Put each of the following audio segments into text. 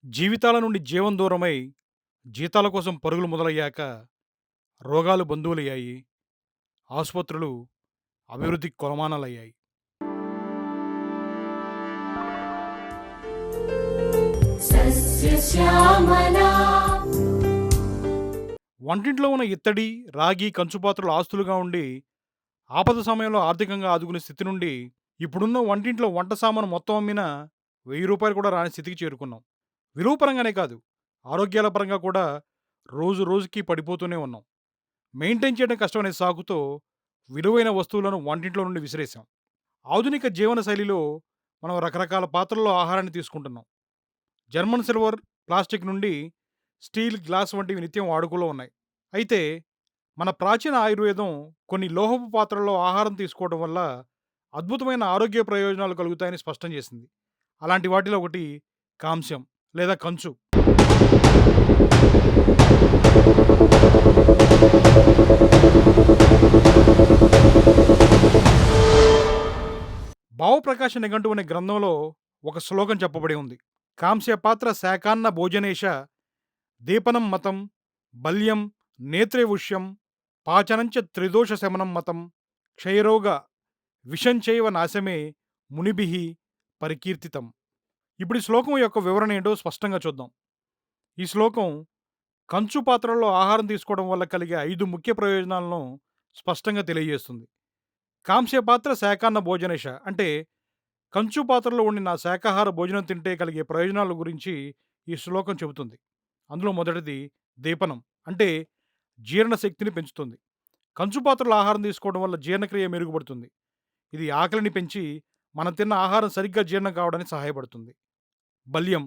జీవితాల నుండి జీవం దూరమై, జీతాల కోసం పరుగులు మొదలయ్యాక, రోగాలు బంధువులయ్యాయి. ఆసుపత్రులు అభివృద్ధికి కొలమానాలయ్యాయి. సస్యశ్యామలా వంటింట్లో ఉన్న ఇత్తడి, రాగి, కంచు పాత్రలు ఆస్తులుగా ఉండి, ఆపద సమయంలో ఆర్థికంగా ఆదుకునే స్థితి నుండి, ఇప్పుడున్న వంటింట్లో వంట సామాను మొత్తం అమ్మినా రూ. 1000 కూడా రాని స్థితికి చేరుకున్నాం. విలువ పరంగానే కాదు, ఆరోగ్యాల పరంగా కూడా రోజు రోజుకి పడిపోతూనే ఉన్నాం. మెయింటైన్ చేయడం కష్టమనే సాకుతో విలువైన వస్తువులను వంటింట్లో నుండి విసిరేసాం. ఆధునిక జీవన శైలిలో మనం రకరకాల పాత్రల్లో ఆహారాన్ని తీసుకుంటున్నాం. జర్మన్ సిల్వర్, ప్లాస్టిక్ నుండి స్టీల్, గ్లాస్ వంటివి నిత్యం వాడుకలో ఉన్నాయి. అయితే మన ప్రాచీన ఆయుర్వేదం కొన్ని లోహపు పాత్రల్లో ఆహారం తీసుకోవడం వల్ల అద్భుతమైన ఆరోగ్య ప్రయోజనాలు కలుగుతాయని స్పష్టం చేసింది. అలాంటి వాటిలో ఒకటి కాంస్యం లేదా కంచు. భావప్రకాశ నిఘంటువు అనే గ్రంథంలో ఒక శ్లోకం చెప్పబడి ఉంది. కాంస్య పాత్ర శాకాన్న భోజనేశ దీపనం మతం బల్యం నేత్రే ఉష్యం పాచనంచ త్రిదోష శమనం మతం క్షయరోగ విషంచైవ నాశమే మునిభిః పరికీర్తితం. ఇప్పుడు ఈ శ్లోకం యొక్క వివరణ ఏంటో స్పష్టంగా చూద్దాం. ఈ శ్లోకం కంచు పాత్రల్లో ఆహారం తీసుకోవడం వల్ల కలిగే 5 ముఖ్య ప్రయోజనాలను స్పష్టంగా తెలియజేస్తుంది. కాంస్య పాత్ర శాకాన్న భోజనేశ అంటే కంచు పాత్రలో వండిన శాకాహార భోజనం తింటే కలిగే ప్రయోజనాల గురించి ఈ శ్లోకం చెబుతుంది. అందులో మొదటిది దీపనం, అంటే జీర్ణశక్తిని పెంచుతుంది. కంచు పాత్రలో ఆహారం తీసుకోవడం వల్ల జీర్ణక్రియ మెరుగుపడుతుంది. ఇది ఆకలిని పెంచి మనం తిన్న ఆహారం సరిగ్గా జీర్ణం కావడానికి సహాయపడుతుంది. బల్యం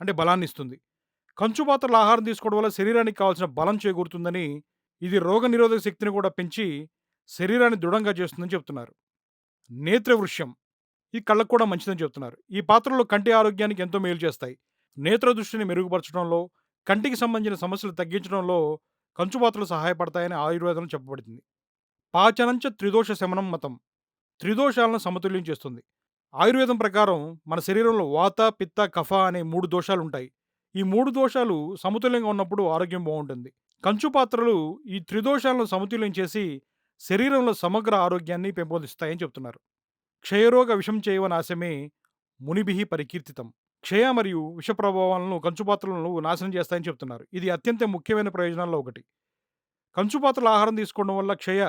అంటే బలాన్ని ఇస్తుంది. కంచు పాత్రలో ఆహారం తీసుకోవడం వల్ల శరీరానికి కావాల్సిన బలం చేకూరుతుందని, ఇది రోగనిరోధక శక్తిని కూడా పెంచి శరీరాన్ని దృఢంగా చేస్తుందని చెప్తున్నారు. నేత్రవృష్యం, ఈ కళ్ళకు కూడా మంచిదని చెప్తున్నారు. ఈ పాత్రలు కంటి ఆరోగ్యానికి ఎంతో మేలు చేస్తాయి. నేత్ర దృష్టిని మెరుగుపరచడంలో, కంటికి సంబంధించిన సమస్యలు తగ్గించడంలో కంచు పాత్రలు సహాయపడతాయని ఆయుర్వేదంలో చెప్పబడింది. పాచనంచ త్రిదోష శమనం మతం, త్రిదోషాలను సమతుల్యం చేస్తుంది. ఆయుర్వేదం ప్రకారం మన శరీరంలో వాత, పిత్త, కఫ అనే 3 దోషాలుంటాయి. ఈ 3 దోషాలు సమతుల్యంగా ఉన్నప్పుడు ఆరోగ్యం బావుంటుంది. కంచు పాత్రలు ఈ త్రిదోషాలను సమతుల్యం చేసి శరీరంలో సమగ్ర ఆరోగ్యాన్ని పెంపొందిస్తాయని చెప్తున్నారు. క్షయరోగ విషం చేయవ నాశమే మునిభిః పరికీర్తితం. క్షయ మరియు విష ప్రభావాలను కంచు పాత్రలను నాశనం చేస్తాయని చెప్తున్నారు. ఇది అత్యంత ముఖ్యమైన ప్రయోజనాల్లో ఒకటి. కంచు పాత్రల ఆహారం తీసుకోవడం వల్ల క్షయ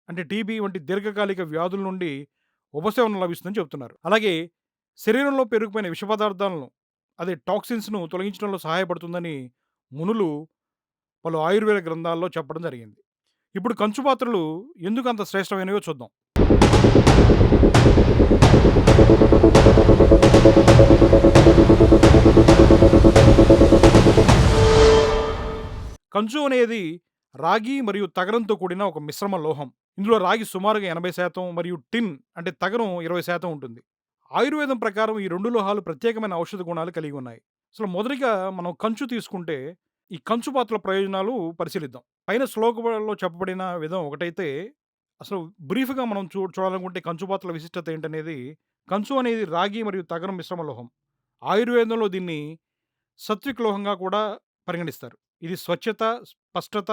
అంటే టీబీ వంటి దీర్ఘకాలిక వ్యాధుల నుండి ఉపశమనం లభిస్తుందని చెప్తున్నారు. అలాగే శరీరంలో పేరుకుపోయిన విష పదార్థాలను, అదే టాక్సిన్స్‌ను తొలగించడంలో సహాయపడుతుందని మునులు పలు ఆయుర్వేద గ్రంథాల్లో చెప్పడం జరిగింది. ఇప్పుడు కంచు పాత్రలు ఎందుకు అంత శ్రేష్టమైనవో చూద్దాం. కంచు అనేది రాగి మరియు తగరంతో కూడిన ఒక మిశ్రమ లోహం. ఇందులో రాగి సుమారుగా 80% మరియు టిన్ అంటే తగరం 20% ఉంటుంది. ఆయుర్వేదం ప్రకారం ఈ 2 లోహాలు ప్రత్యేకమైన ఔషధ గుణాలు కలిగి ఉన్నాయి. అసలు మొదటిగా మనం కంచు తీసుకుంటే, ఈ కంచు పాత్రల ప్రయోజనాలు పరిశీలిద్దాం. పైన శ్లోకంలో చెప్పబడిన విధం ఒకటైతే, అసలు బ్రీఫ్‌గా మనం చూడాలనుకుంటే కంచు పాత్రల విశిష్టత ఏంటనేది, కంచు అనేది రాగి మరియు తగరం మిశ్రమ లోహం. ఆయుర్వేదంలో దీన్ని సత్విక్ లోహంగా కూడా పరిగణిస్తారు. ఇది స్వచ్ఛత, స్పష్టత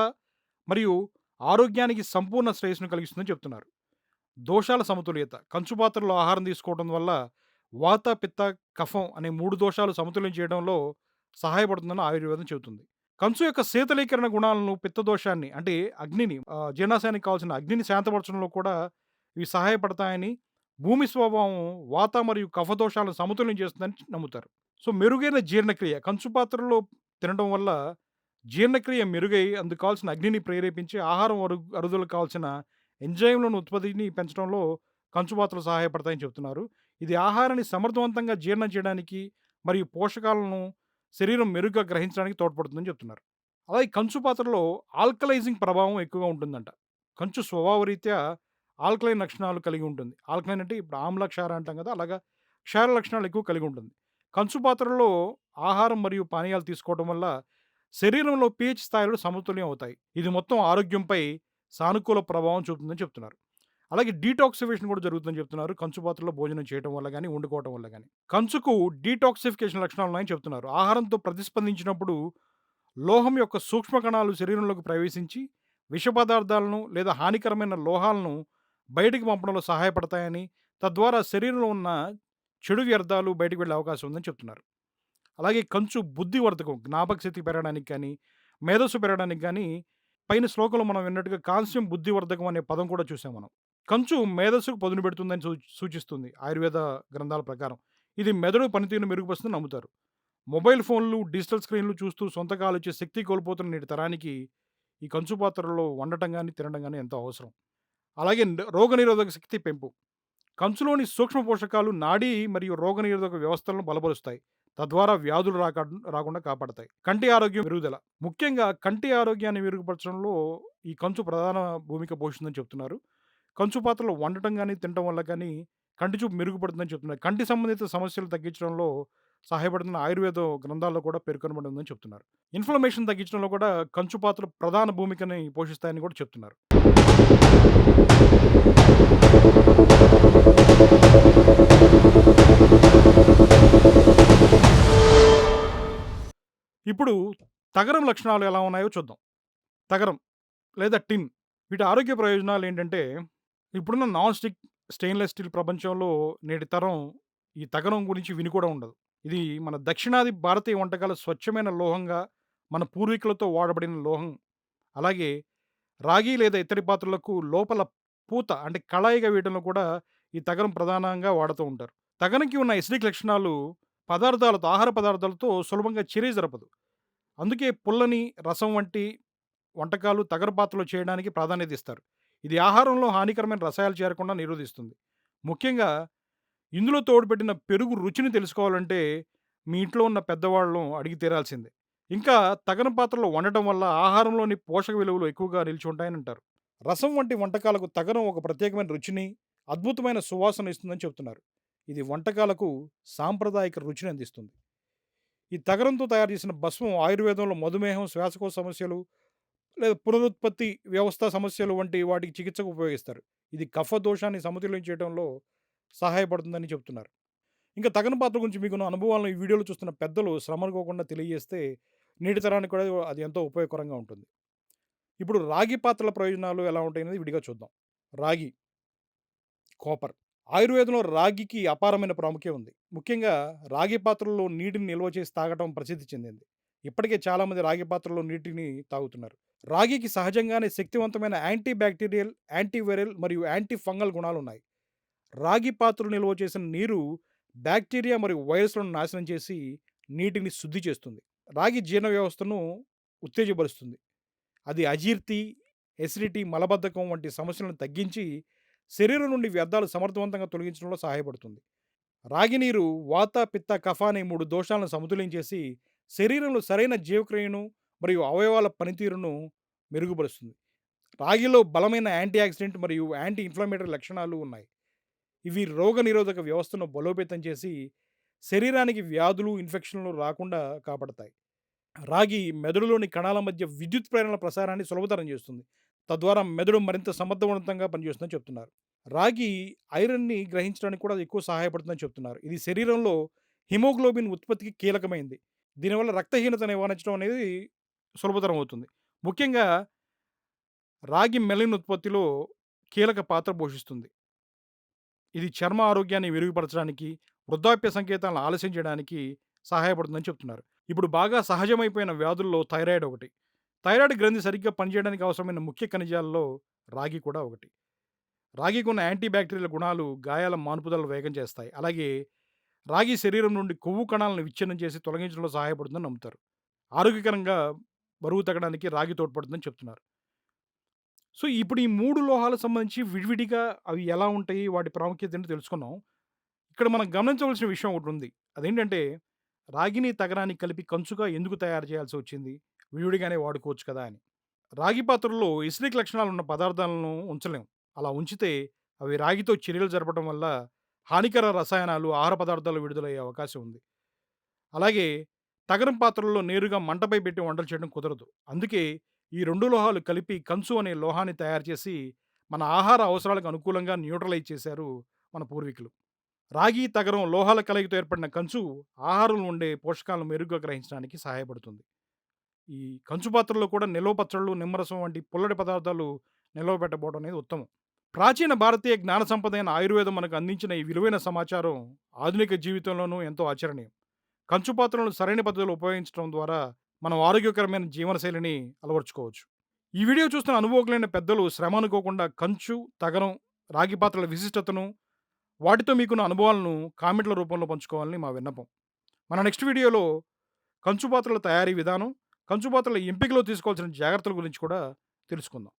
మరియు ఆరోగ్యానికి సంపూర్ణ శ్రేయస్సును కలిగిస్తుందని చెప్తున్నారు. దోషాల సమతుల్యత, కంచు పాత్రలో ఆహారం తీసుకోవడం వల్ల వాత, పిత్త, కఫం అనే 3 దోషాలు సమతుల్యం చేయడంలో సహాయపడుతుందని ఆయుర్వేదం చెబుతుంది. కంచు యొక్క శీతలీకరణ గుణాలను, పిత్త దోషాన్ని అంటే అగ్నిని, జీర్ణాశయానికి కావాల్సిన అగ్నిని శాంతపరచడంలో కూడా ఇవి సహాయపడతాయని, భూమి స్వభావం వాత మరియు కఫ దోషాలను సమతుల్యం చేస్తుందని నమ్ముతారు. సో, మెరుగైన జీర్ణక్రియ, కంచు పాత్రలో తినడం వల్ల జీర్ణక్రియ మెరుగై అందుకు కావాల్సిన అగ్నిని ప్రేరేపించి ఆహారం అరుగుదలకు కావాల్సిన ఎంజైమ్‌లను ఉత్పత్తిని పెంచడంలో కంచు పాత్రలు సహాయపడతాయని చెప్తున్నారు. ఇది ఆహారాన్ని సమర్థవంతంగా జీర్ణం చేయడానికి మరియు పోషకాలను శరీరం మెరుగ్గా గ్రహించడానికి తోడ్పడుతుందని చెప్తున్నారు. అలాగే కంచు పాత్రలో ఆల్కలైజింగ్ ప్రభావం ఎక్కువగా ఉంటుందంట. కంచు స్వభావరీత్యా ఆల్కలైన్ లక్షణాలు కలిగి ఉంటుంది. ఆల్కలైన్ అంటే ఇప్పుడు ఆమ్ల, క్షార అంటాం కదా! అలాగా క్షార లక్షణాలు ఎక్కువ కలిగి ఉంటుంది. కంచు పాత్రలో ఆహారం మరియు పానీయాలు తీసుకోవడం వల్ల శరీరంలో పీహెచ్ స్థాయిలు సమతుల్యం అవుతాయి. ఇది మొత్తం ఆరోగ్యంపై సానుకూల ప్రభావం చూపుతుందని చెప్తున్నారు. అలాగే డీటాక్సిఫికేషన్ కూడా జరుగుతుందని చెప్తున్నారు. కంచు పాత్రలో భోజనం చేయటం వల్ల గాని, వండుకోవటం వల్ల గాని. కంచుకు డీటాక్సిఫికేషన్ లక్షణాలున్నాయని చెప్తున్నారు. ఆహారంతో ప్రతిస్పందించినప్పుడు లోహం యొక్క సూక్ష్మ కణాలు శరీరంలోకి ప్రవేశించి, విష పదార్థాలను లేదా హానికరమైన లోహాలను బయటికి పంపడంలో సహాయపడతాయని, తద్వారా శరీరంలో ఉన్న చెడు వ్యర్థాలు బయటికి వెళ్ళే అవకాశం ఉందని చెప్తున్నారు. అలాగే కంచు బుద్ధివర్ధకం, జ్ఞాపకశక్తి పెరగడానికి గాని, మేధస్సు పెరగడానికి గాని, పైన శ్లోకంలో మనం విన్నట్టుగా కాల్షియం బుద్ధివర్ధకం అనే పదం కూడా చూసాం మనం. కంచు మేధస్సుకు పదును పెడుతుందని సూచిస్తుంది ఆయుర్వేద గ్రంథాల ప్రకారం. ఇది మెదడు పనితీరును మెరుగుపరుస్తుందని నమ్ముతారు. మొబైల్ ఫోన్లు, డిజిటల్ స్క్రీన్‌లు చూస్తూ సొంతగా ఆలోచించే శక్తి కోల్పోతున్న నేటి తరానికి ఈ కంచు పాత్రల్లో వండటం గాని, తినడం గాని ఎంతో అవసరం. అలాగే రోగనిరోధక శక్తి పెంపు. కంచులోని సూక్ష్మ పోషకాలు నాడీ మరియు రోగనిరోధక వ్యవస్థలను బలపరుస్తాయి. తద్వారా వ్యాధులు రాకుండా కాపాడతాయి. కంటి ఆరోగ్యం మెరుగుదల. ముఖ్యంగా కంటి ఆరోగ్యాన్ని మెరుగుపరచడంలో ఈ కంచు ప్రధాన భూమిక పోషిస్తుందని చెప్తున్నారు. కంచు పాత్రలో వండటం గాని, తినటం వల్ల గాని కంటి చూపు మెరుగుపడుతుందని చెప్తున్నారు. కంటి సంబంధిత సమస్యలు తగ్గించడంలో సహాయపడుతున్న ఆయుర్వేద గ్రంథాల్లో కూడా పేర్కొనబడి ఉందని చెప్తున్నారు. ఇన్‌ఫ్లమేషన్ తగ్గించడంలో కూడా కంచు పాత్రలు ప్రధాన భూమికని పోషిస్తాయని కూడా చెప్తున్నారు. ఇప్పుడు తగరం లక్షణాలు ఎలా ఉన్నాయో చూద్దాం. తగరం లేదా టిన్ వీటి ఆరోగ్య ప్రయోజనాలేంటంటే, ఇప్పుడున్న నాన్ స్టిక్ స్టెయిన్‌లెస్ స్టీల్ ప్రపంచంలో నేటి తరం ఈ తగరం గురించి విని కూడా ఉండదు. ఇది మన దక్షిణాది భారతీయ వంటకాల స్వచ్ఛమైన లోహంగా, మన పూర్వీకులతో వాడబడిన లోహం. అలాగే రాగి లేదా ఇత్తడి పాత్రలకు లోపల పూత అంటే కళాయిగా వేయడంలో కూడా ఈ తగరం ప్రధానంగా వాడుతూ ఉంటారు. తగరంకి ఉన్న ఎసిడిక్ లక్షణాలు ఆహార పదార్థాలతో సులభంగా చర్య జరపదు. అందుకే పుల్లని, రసం వంటి వంటకాలు తగర పాత్రలో చేయడానికి ప్రాధాన్యత ఇస్తారు. ఇది ఆహారంలో హానికరమైన రసాయనాలు చేరకుండా నిరోధిస్తుంది. ముఖ్యంగా ఇందులో తోడుపెట్టిన పెరుగు రుచిని తెలుసుకోవాలంటే మీ ఇంట్లో ఉన్న పెద్దవాళ్ళను అడిగి తీరాల్సిందే. ఇంకా తగర పాత్రలో వండటం వల్ల ఆహారంలోని పోషక విలువలు ఎక్కువగా నిలిచి ఉంటాయని అంటారు. రసం వంటి వంటకాలకు తగరం ఒక ప్రత్యేకమైన రుచిని, అద్భుతమైన సువాసన ఇస్తుందని చెప్తున్నారు. ఇది వంటకాలకు సాంప్రదాయిక రుచిని అందిస్తుంది. ఈ తగరంతో తయారు చేసిన భస్మం ఆయుర్వేదంలో మధుమేహం, శ్వాసకోశ సమస్యలు లేదా పునరుత్పత్తి వ్యవస్థ సమస్యలు వంటి వాటికి చికిత్సకు ఉపయోగిస్తారు. ఇది కఫ దోషాన్ని సమతుల్యం చేయడంలో సహాయపడుతుందని చెప్తున్నారు. ఇంకా తగరం పాత్ర గురించి మీకున్న అనుభవాలను ఈ వీడియోలో చూస్తున్న పెద్దలు శ్రమ అనుకోకుండా తెలియజేస్తే నేటి తరానికి కూడా అది ఎంతో ఉపయోగకరంగా ఉంటుంది. ఇప్పుడు రాగి పాత్రల ప్రయోజనాలు ఎలా ఉంటాయనేది విడిగా చూద్దాం. రాగి, కాపర్. ఆయుర్వేదంలో రాగికి అపారమైన ప్రాముఖ్యం ఉంది. ముఖ్యంగా రాగి పాత్రల్లో నీటిని నిల్వ చేసి తాగటం ప్రసిద్ధి చెందింది. ఇప్పటికే చాలామంది రాగి పాత్రలో నీటిని తాగుతున్నారు. రాగికి సహజంగానే శక్తివంతమైన యాంటీ బ్యాక్టీరియల్, యాంటీవైరల్ మరియు యాంటీ ఫంగల్ గుణాలున్నాయి. రాగి పాత్రలో నిల్వ చేసిన నీరు బ్యాక్టీరియా మరియు వైరస్‌లను నాశనం చేసి నీటిని శుద్ధి చేస్తుంది. రాగి జీర్ణ వ్యవస్థను ఉత్తేజపరుస్తుంది. అది అజీర్తి, ఎసిడిటీ, మలబద్ధకం వంటి సమస్యలను తగ్గించి శరీరం నుండి వ్యర్థాలు సమర్థవంతంగా తొలగించడంలో సహాయపడుతుంది. రాగి నీరు వాత, పిత్త, కఫ అనే 3 దోషాలను సమతుల్యం చేసి శరీరంలో సరైన జీవక్రియను మరియు అవయవాల పనితీరును మెరుగుపరుస్తుంది. రాగిలో బలమైన యాంటీ ఆక్సిడెంట్ మరియు యాంటీ ఇన్‌ఫ్లమేటరీ లక్షణాలు ఉన్నాయి. ఇవి రోగనిరోధక వ్యవస్థను బలోపేతం చేసి శరీరానికి వ్యాధులు, ఇన్ఫెక్షన్‌లు రాకుండా కాపాడతాయి. రాగి మెదడులోని కణాల మధ్య విద్యుత్ ప్రేరణల ప్రసారాన్ని సులభతరం చేస్తుంది. తద్వారా మెదడు మరింత సమర్థవంతంగా పనిచేస్తుందని చెప్తున్నారు. రాగి ఐరన్‌ని గ్రహించడానికి కూడా ఎక్కువ సహాయపడుతుందని చెప్తున్నారు. ఇది శరీరంలో హిమోగ్లోబిన్ ఉత్పత్తికి కీలకమైంది. దీనివల్ల రక్తహీనత నివారించడం అనేది సులభతరం అవుతుంది. ముఖ్యంగా రాగి మెలనిన్ ఉత్పత్తిలో కీలక పాత్ర పోషిస్తుంది. ఇది చర్మ ఆరోగ్యాన్ని మెరుగుపరచడానికి, వృద్ధాప్య సంకేతాలను ఆలస్యం చేయడానికి సహాయపడుతుందని చెప్తున్నారు. ఇప్పుడు బాగా సహజమైపోయిన వ్యాధుల్లో థైరాయిడ్ ఒకటి. థైరాయిడ్ గ్రంథి సరిగ్గా పనిచేయడానికి అవసరమైన ముఖ్య ఖనిజాల్లో రాగి కూడా ఒకటి. రాగికి ఉన్న యాంటీ బ్యాక్టీరియల్ గుణాలు గాయాల మాన్పుదలను వేగం చేస్తాయి. అలాగే రాగి శరీరం నుండి కొవ్వు కణాలను విచ్ఛిన్నం చేసి తొలగించడంలో సహాయపడుతుందని నమ్ముతారు. ఆరోగ్యకరంగా బరువు తగ్గడానికి రాగి తోడ్పడుతుందని చెప్తున్నారు. సో, ఇప్పుడు ఈ 3 లోహాలకు సంబంధించి విడివిడిగా అవి ఎలా ఉంటాయి? వాటి ప్రాముఖ్యత ఏంటో తెలుసుకున్నాం. ఇక్కడ మనం గమనించవలసిన విషయం ఒకటుంది. అదేంటంటే, రాగిని, తగరాన్ని కలిపి కంచుగా ఎందుకు తయారు చేయాల్సొచ్చింది? విడివిడిగానే వాడుకోవచ్చు కదా అని. రాగి పాత్రలో ఎసిడిక్ లక్షణాలున్న పదార్థాలను ఉంచలేం. అలా ఉంచితే అవి రాగితో చర్యలు జరపడం వల్ల హానికర రసాయనాలు ఆహార పదార్థాలు విడుదలయ్యే అవకాశం ఉంది. అలాగే తగరం పాత్రల్లో నేరుగా మంటపై పెట్టి వంటలు చేయడం కుదరదు. అందుకే ఈ 2 లోహాలు కలిపి కంచు అనే లోహాన్ని తయారు చేసి మన ఆహార అవసరాలకు అనుకూలంగా న్యూట్రలైజ్ చేశారు మన పూర్వీకులు. రాగి, తగరం లోహాల కలయికతో ఏర్పడిన కంచు ఆహారంలో ఉండే పోషకాలను మెరుగ్గా గ్రహించడానికి సహాయపడుతుంది. ఈ కంచు పాత్రలో కూడా నిలవ పచ్చళ్ళు, నిమ్మరసం వంటి పుల్లటి పదార్థాలు నిలవ పెట్టబోవడం అనేది ఉత్తమం. ప్రాచీన భారతీయ జ్ఞాన సంపద అయిన ఆయుర్వేదం మనకు అందించిన ఈ విలువైన సమాచారం ఆధునిక జీవితంలోనూ ఎంతో ఆచరణీయం. కంచు పాత్రలను సరైన పద్ధతిలో ఉపయోగించడం ద్వారా మనం ఆరోగ్యకరమైన జీవనశైలిని అలవరుచుకోవచ్చు. ఈ వీడియో చూస్తున్న అనుభవజ్ఞులైన పెద్దలు శ్రమ అనుకోకుండా కంచు, తగరం, రాగి పాత్రల విశిష్టతను, వాటితో మీకున్న అనుభవాలను కామెంట్ల రూపంలో పంచుకోవాలని మా విన్నపం. మన నెక్స్ట్ వీడియోలో కంచు పాత్రల తయారీ విధానం, కంచు పాత్రల ఎంపికలో తీసుకోవాల్సిన జాగ్రత్తల గురించి కూడా తెలుసుకుందాం.